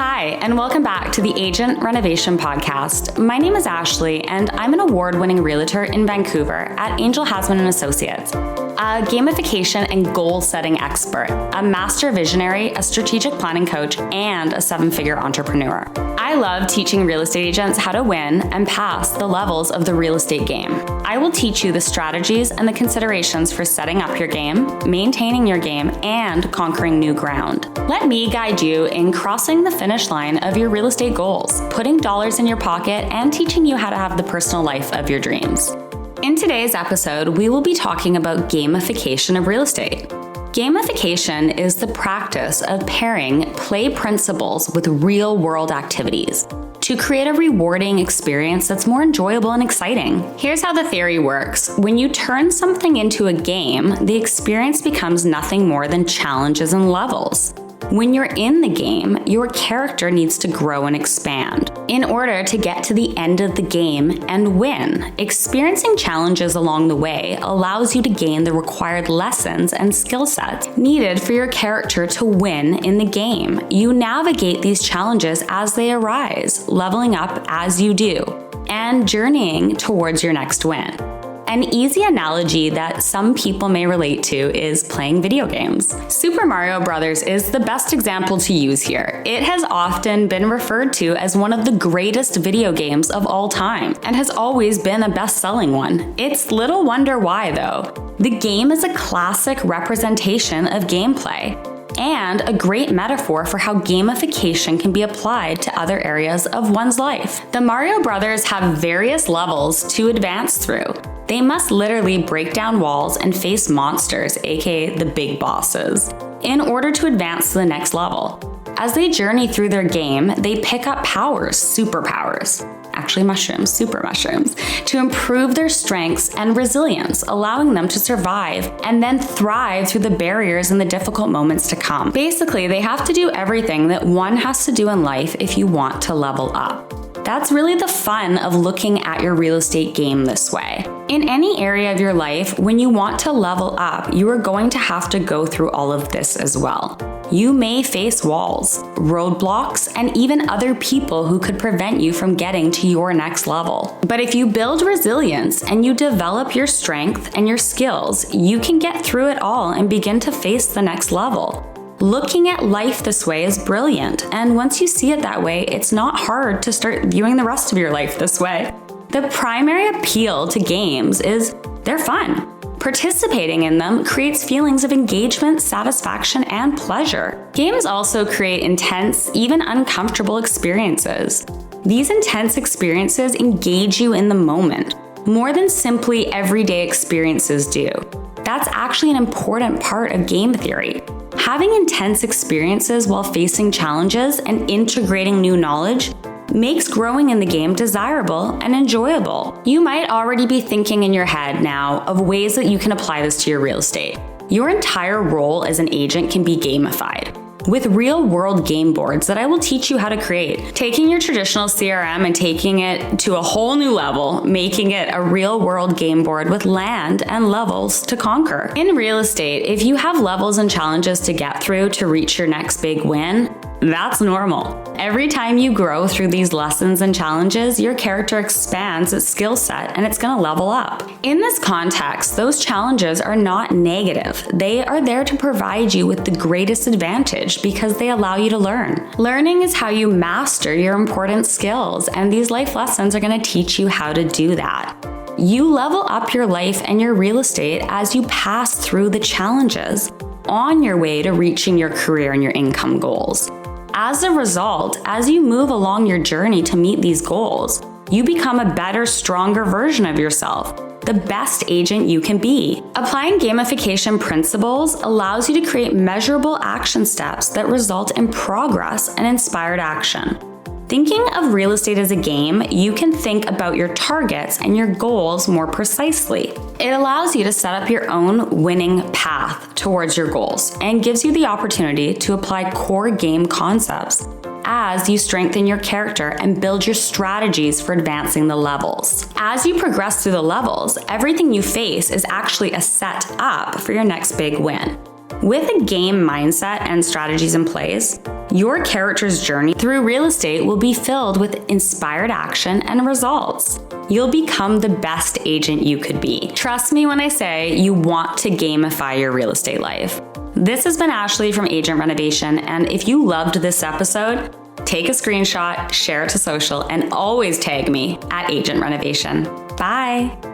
Hi, and welcome back to the Agent Renovation Podcast. My name is Ashley, and I'm an award-winning realtor in Vancouver at Angel Hasman & Associates, a gamification and goal-setting expert, a master visionary, a strategic planning coach, and a seven-figure entrepreneur. I love teaching real estate agents how to win and pass the levels of the real estate game. I will teach you the strategies and the considerations for setting up your game, maintaining your game, and conquering new ground. Let me guide you in crossing the finish line of your real estate goals, putting dollars in your pocket, and teaching you how to have the personal life of your dreams. In today's episode, we will be talking about gamification of real estate. Gamification is the practice of pairing play principles with real-world activities to create a rewarding experience that's more enjoyable and exciting. Here's how the theory works. When you turn something into a game, the experience becomes nothing more than challenges and levels. When you're in the game, your character needs to grow and expand in order to get to the end of the game and win. Experiencing challenges along the way allows you to gain the required lessons and skill sets needed for your character to win in the game. You navigate these challenges as they arise, leveling up as you do, and journeying towards your next win. An easy analogy that some people may relate to is playing video games. Super Mario Bros. Is the best example to use here. It has often been referred to as one of the greatest video games of all time and has always been a best-selling one. It's little wonder why, though. The game is a classic representation of gameplay and a great metaphor for how gamification can be applied to other areas of one's life. The Mario Brothers have various levels to advance through. They must literally break down walls and face monsters, aka the big bosses, in order to advance to the next level. As they journey through their game, they pick up powers, superpowers, actually mushrooms, super mushrooms, to improve their strengths and resilience, allowing them to survive and then thrive through the barriers and the difficult moments to come. Basically, they have to do everything that one has to do in life if you want to level up. That's really the fun of looking at your real estate game this way. In any area of your life, when you want to level up, you are going to have to go through all of this as well. You may face walls, roadblocks, and even other people who could prevent you from getting to your next level. But if you build resilience and you develop your strength and your skills, you can get through it all and begin to face the next level. Looking at life this way is brilliant, and once you see it that way, it's not hard to start viewing the rest of your life this way. The primary appeal to games is they're fun. Participating in them creates feelings of engagement, satisfaction, and pleasure. Games also create intense, even uncomfortable experiences. These intense experiences engage you in the moment, more than simply everyday experiences do. That's actually an important part of game theory. Having intense experiences while facing challenges and integrating new knowledge makes growing in the game desirable and enjoyable. You might already be thinking in your head now of ways that you can apply this to your real estate. Your entire role as an agent can be gamified with real-world game boards that I will teach you how to create. Taking your traditional CRM and taking it to a whole new level, making it a real-world game board with land and levels to conquer. In real estate, if you have levels and challenges to get through to reach your next big win, that's normal. Every time you grow through these lessons and challenges, your character expands its skill set and it's gonna level up. In this context, those challenges are not negative. They are there to provide you with the greatest advantage because they allow you to learn. Learning is how you master your important skills, and these life lessons are gonna teach you how to do that. You level up your life and your real estate as you pass through the challenges on your way to reaching your career and your income goals. As a result, as you move along your journey to meet these goals, you become a better, stronger version of yourself, the best agent you can be. Applying gamification principles allows you to create measurable action steps that result in progress and inspired action. Thinking of real estate as a game, you can think about your targets and your goals more precisely. It allows you to set up your own winning path towards your goals and gives you the opportunity to apply core game concepts as you strengthen your character and build your strategies for advancing the levels. As you progress through the levels, everything you face is actually a set up for your next big win. With a game mindset and strategies in place, your character's journey through real estate will be filled with inspired action and results. You'll become the best agent you could be. Trust me when I say you want to gamify your real estate life. This has been Ashley from Agent Renovation, and if you loved this episode, take a screenshot, share it to social, and always tag me at Agent Renovation. Bye.